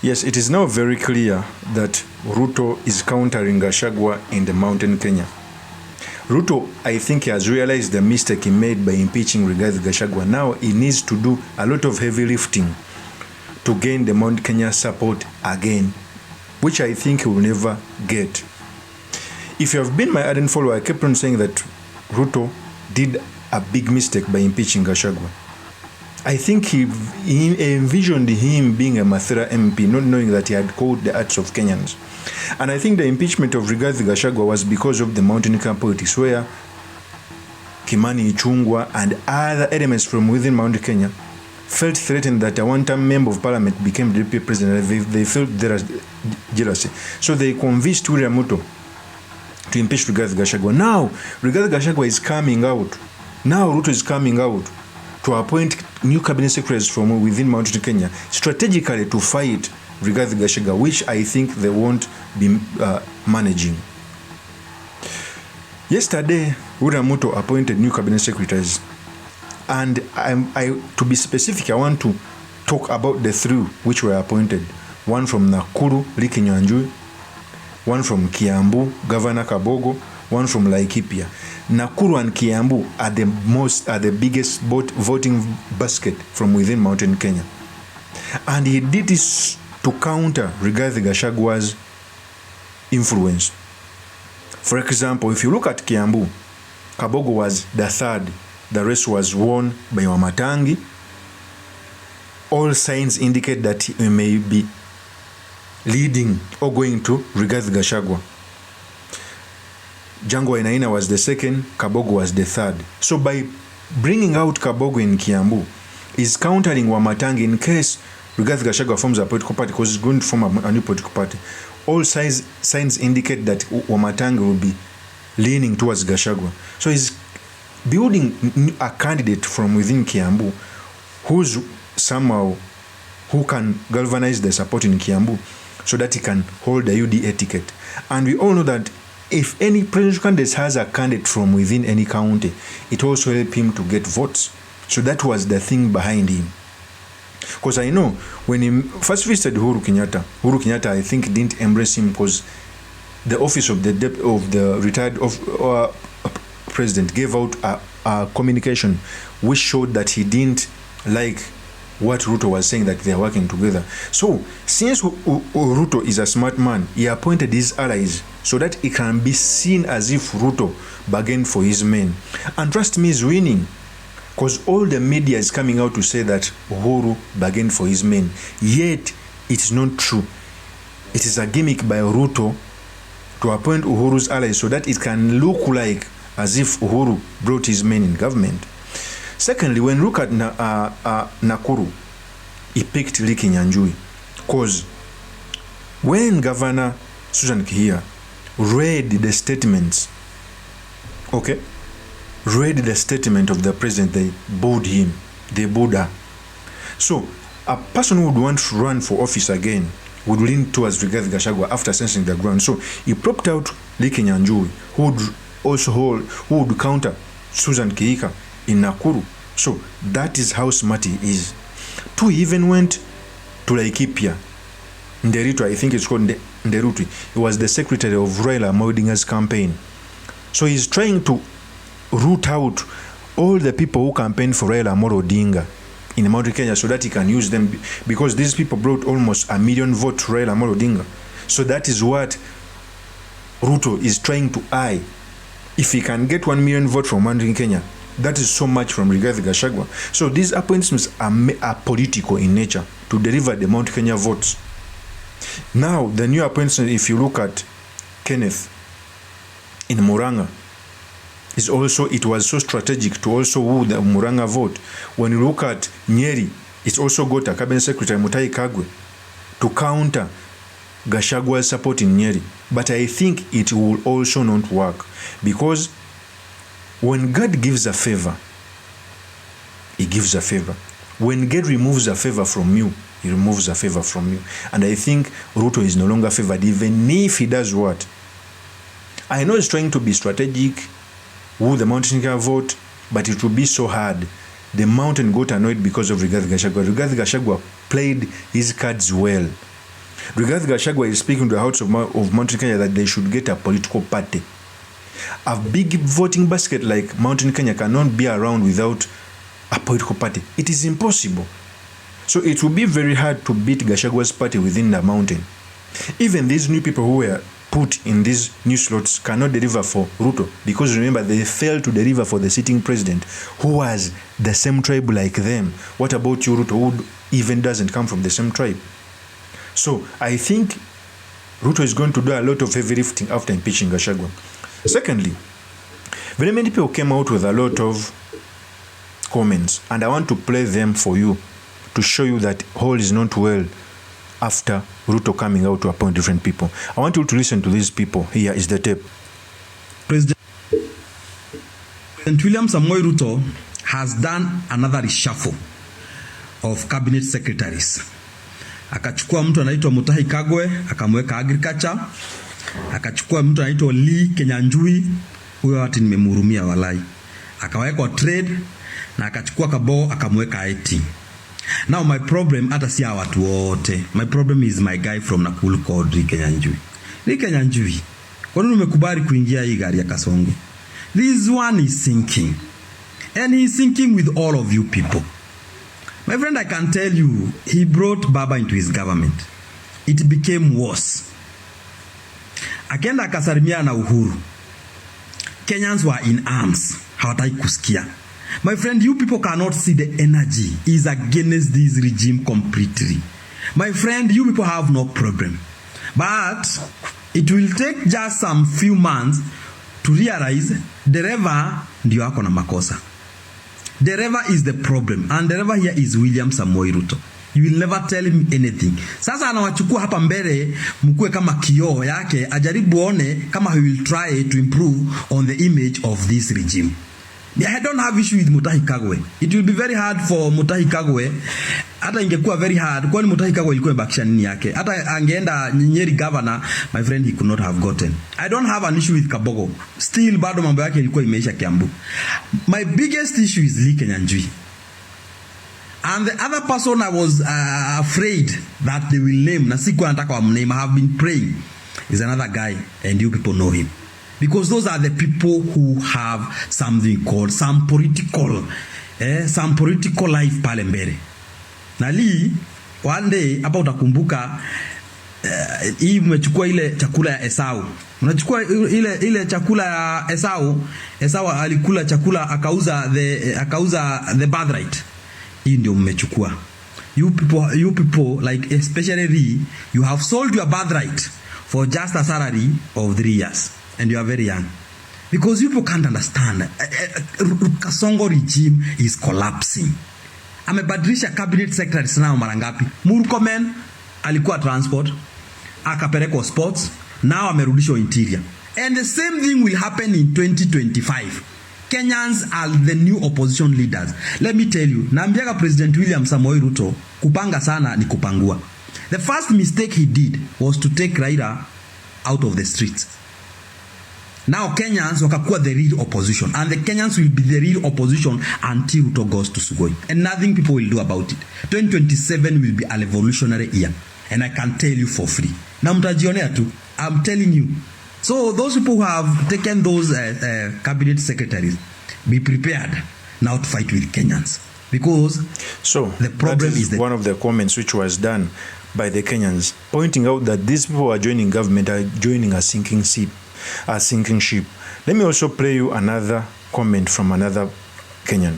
Yes, it is now very clear that RUTO is countering GACHAGUA in the mountain Kenya. RUTO, I think, has realized the mistake he made by impeaching Rigathi Gachagua. Now he needs to do a lot of heavy lifting to gain the Mount Kenya support again, which I think he will never get. If you have been my ardent follower, I kept on saying that RUTO did a big mistake by impeaching Gachagua. I think he envisioned him being a Mathira MP, not knowing that he had called the hearts of Kenyans. And I think the impeachment of Rigathi Gachagua was because of the mountain camp politics, where Kimani Ichung'wah and other elements from within Mount Kenya felt threatened that a one-time member of parliament became the deputy president. They felt there was jealousy. So they convinced William Ruto to impeach Rigathi Gachagua. Now, Rigathi Gachagua is coming out. Now, Ruto is coming out to appoint new cabinet secretaries from within Mount Kenya, strategically to fight Rigathi Gachagua, which I think they won't be managing. Yesterday, William Ruto appointed new cabinet secretaries. And to be specific, I want to talk about the three which were appointed. One from Nakuru, Likinyanjui, one from Kiambu, Governor Kabogo, one from Laikipia. Nakuru and Kiambu are the biggest voting basket from within Mountain Kenya. And he did this to counter Rigathi Gachagua's influence. For example, if you look at Kiambu, Kabogo was the third. The race was won by Wamatangi. All signs indicate that he may be leading or going to Rigathi Gachagua. Jango Enaina was the second, Kabogo was the third. So by bringing out Kabogo in Kiambu, is countering Wamatangi in case Rigathi Gachagua forms a political party, because he's going to form a new political party. All signs indicate that Wamatangi will be leaning towards Gachagua. So he's building a candidate from within Kiambu who can galvanize the support in Kiambu so that he can hold the UDA ticket. And we all know that if any presidential candidate has a candidate from within any county, it also helps him to get votes. So that was the thing behind him. Because I know when he first visited Uhuru Kenyatta, I think didn't embrace him because the office of the retired president gave out a communication which showed that he didn't like what Ruto was saying, that they are working together. So since Ruto is a smart man, he appointed his allies so that it can be seen as if Ruto bargained for his men. And trust me, he's winning, because all the media is coming out to say that Uhuru bargained for his men. Yet it's not true. It is a gimmick by Ruto to appoint Uhuru's allies so that it can look like as if Uhuru brought his men in government. Secondly, when you look at Nakuru, he picked Likinyanjui, because when Governor Susan Kihia read the statements, read the statement of the president, they booed him, they booed her. So a person who would want to run for office again would lean towards Rigathi Gachagua after sensing the ground. So he propped out Likinyanjui, who would counter Susan Kihika in Nakuru. So that is how smart he is. Two, he even went to Laikipia. Nderutu, I think it's called Nderutu. He was the secretary of Raila Odinga's campaign. So he's trying to root out all the people who campaigned for Raila Odinga in Mount Kenya so that he can use them, because these people brought almost 1 million votes to Raila Odinga. So that is what Ruto is trying to eye. If he can get 1 million votes from Mount Kenya, that is so much from Rigathi Gachagua. So these appointments are political in nature to deliver the Mount Kenya votes. Now, the new appointments, if you look at Kenneth in Murang'a, it was so strategic to also woo the Murang'a vote. When you look at Nyeri, it's also got a cabinet secretary, Mutahi Kagwe, to counter Gachagua's support in Nyeri. But I think it will also not work, because when God gives a favor, he gives a favor. When God removes a favor from you, he removes a favor from you. And I think Ruto is no longer favored, even if he does what? I know he's trying to be strategic, woo the mountain Kenya vote, but it will be so hard. The mountain got annoyed because of Rigathi Gachagua. Rigathi Gachagua played his cards well. Rigathi Gachagua is speaking to the House of Mountain Kenya that they should get a political party. A big voting basket like Mountain Kenya cannot be around without a political party. It is impossible. So it will be very hard to beat Gachagua's party within the mountain. Even these new people who were put in these new slots cannot deliver for RUTO, because remember, they failed to deliver for the sitting president who was the same tribe like them. What about you, RUTO, who even doesn't come from the same tribe? So I think RUTO is going to do a lot of heavy lifting after impeaching Gachagua. Secondly, very many people came out with a lot of comments, and I want to play them for you to show you that all is not well after RUTO coming out to appoint different people. I want you to listen to these people. Here is the tape. President William Samoei Ruto has done another reshuffle of cabinet secretaries. Akachukua mtu anaitwa Mutahi Kagwe, akamweka agriculture. Akachukua mtu anaitwa Lee Kenyanjui, huyo watu nimemhurumia walai. Akaweka trade, na akachukua Kabo akamweka IT. Now my problem hata si watu wote. My problem is my guy from Nakuru called Lee Kenyanjui. Lee Kenyanjui, kwa nini umekubali kuingia hii gari ya Kasongo? This one is sinking. And he's sinking with all of you people. My friend, I can tell you, he brought Baba into his government. It became worse. Akenda akasalimia na Uhuru. Kenyans were in arms. Hawataki kusikia. My friend, you people cannot see the energy. He is against this regime completely. My friend, you people have no problem. But it will take just some few months to realize dereva ndio ako na makosa. Dereva is the problem, and dereva here is William Samoei Ruto. You will never tell him anything. Sasa anawachukua hapa mbele mkue kama kioo yake, ajaribu one kama he will try to improve on the image of this regime. I don't have issue with Mutahi Kagwe. It will be very hard for Mutahi Kagwe. Hata ingekuwa very hard, kwani Mutahi Kagwe ilikuwa imebakisha nini yake? Hata angeenda Nyeri governor, my friend, he could not have gotten. I don't have an issue with Kabogo. Still bado mambo yake ilikuwa imeisha Kiambu. My biggest issue is Lee Kenyanjui. And the other person I was afraid that they will name, na sikuwa nataka wamname, I have been praying, is another guy, and you people know him. Because those are the people who have something called some political life pale mbele. Na Lee, one day, hapa utakumbuka, hii umechukua ile chakula ya Esau. Unachukua ile chakula ya Esau. Esau alikula chakula akauza the birthright. Hii ndio mmechukua. You people like especially Lee, you have sold your birthright for just a salary of 3 years. And you are very young. Because you people can't understand. Kasongo regime is collapsing. Amebadilisha cabinet secretary sana mara ngapi? Murkomen alikuwa transport, akapelekwa sports, now amerudishwa interior. And the same thing will happen in 2025. Kenyans are the new opposition leaders. Let me tell you, naambiaga President William Samoei Ruto, kupanga sana ni kupangua. The first mistake he did was to take Raila out of the streets. Now Kenyans wakakuwa the real opposition, and the Kenyans will be the real opposition until Ruto goes to Sugoi, and nothing people will do about it. 2027 will be a revolutionary year, and I can tell you for free. Na mtajionea tu, I'm telling you. So those people who have taken those cabinet secretaries, be prepared now to fight with Kenyans, because the problem is one of the comments which was done by the Kenyans, pointing out that these people who are joining government are joining a sinking ship. Let me also play you another comment from another Kenyan.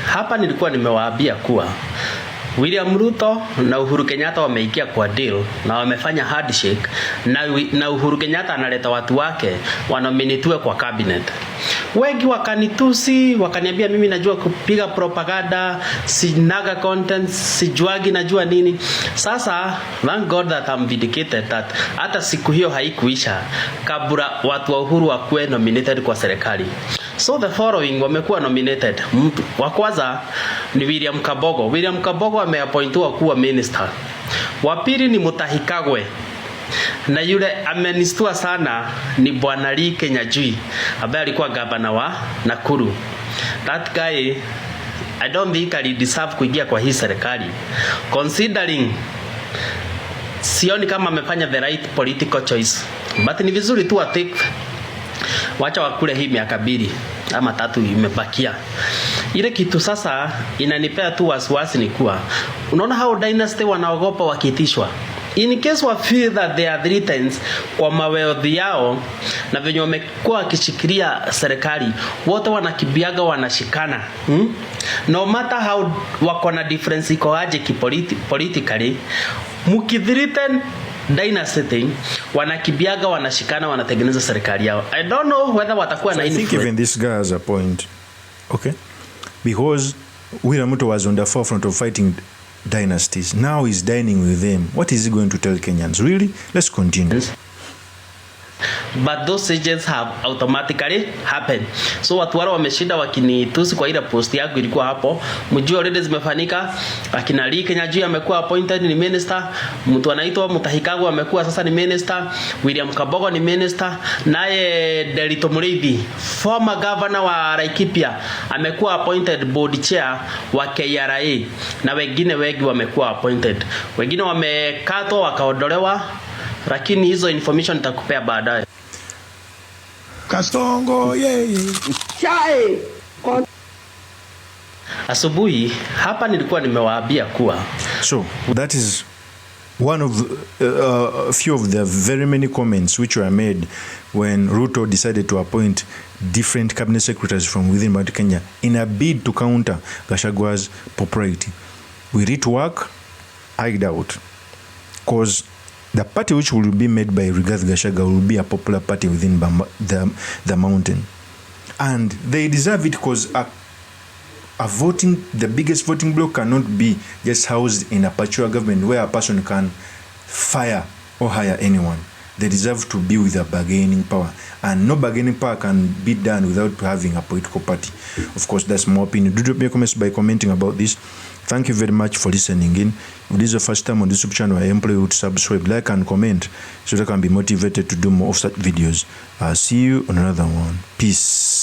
Hapa nilikuwa nimewaambia kuwa William Ruto na Uhuru Kenyatta wameingia kwa deal na wamefanya handshake, na Uhuru Kenyatta analeta watu wake wanominitiwe kwa cabinet. Wengi wakanitusi, wakaniambia mimi najua kupiga propaganda, sinaga content, sijuagi najua nini. Sasa thank God that I'm vindicated that hata siku hiyo haikuisha kabla watu wa Uhuru wakuwe nominated kwa serikali. So the following wamekuwa nominated. Wa kwanza ni William Kabogo. William Kabogo ameappointiwa kuwa minister. Wa pili ni Mutahi Kagwe. Na yule amenistua sana ni Bwana Lee Kenyanjui ambaye alikuwa gavana wa Nakuru. That guy, I don't think he deserve kuingia kwa hii serikali, considering sioni kama amefanya the right political choice, but ni vizuri tu take, wacha wakule hii miaka 2 ama 3 imebakia. Ile kitu sasa inanipea tu wasiwasi ni kuwa unaona how dynasty wanaogopa wakitishwa. In case wa feel that they are threatened kwa maweodhi yao na venye wamekuwa wakishikilia serikali, wote wanakibiaga wanashikana. No matter how wako na difference iko aje politically, mukithreaten dynasty thing, wanakibiaga wanashikana wanatengeneza serikali yao. I don't know whether watakuwa na influence. I think even this guy has a point. Okay? Because William Ruto was on the forefront of fighting dynasties. Now he's dining with them. What is he going to tell Kenyans? Really? Let's continue. But those changes have automatically happened. So watu wale wameshinda wakinitusi kwa ile post yangu ilikuwa hapo. Mjue already zimefanyika. Akina Lee Kenyajui amekuwa appointed ni minister. Mtu anaitwa KIKUYU amekuwa sasa ni minister. William Kabogo ni minister. Naye Derito Mureithi, former governor wa Laikipia, amekuwa appointed board chair wa KRA. Na wengine wengi wamekuwa appointed. Wengine wamekatwa wakaondolewa. Lakini hizo information nitakupea baadaye. Kasongo yeye. Chai. Asubuhi hapa nilikuwa nimewaambia kuwa. So that is one of a few of the very many comments which were made when Ruto decided to appoint different cabinet secretaries from within Mount Kenya in a bid to counter Gachagua's popularity. Will it work? I doubt. Because the party which will be made by Rigathi Gachagua will be a popular party within the mountain. And they deserve it because the biggest voting bloc cannot be just housed in a patchwork government where a person can fire or hire anyone. They deserve to be with a bargaining power. And no bargaining power can be done without having a political party. Of course, that's my opinion. Do drop your comments by commenting about this. Thank you very much for listening in. If this is your first time on this YouTube channel, I implore you to subscribe, like, and comment so that I can be motivated to do more of such videos. I'll see you on another one. Peace.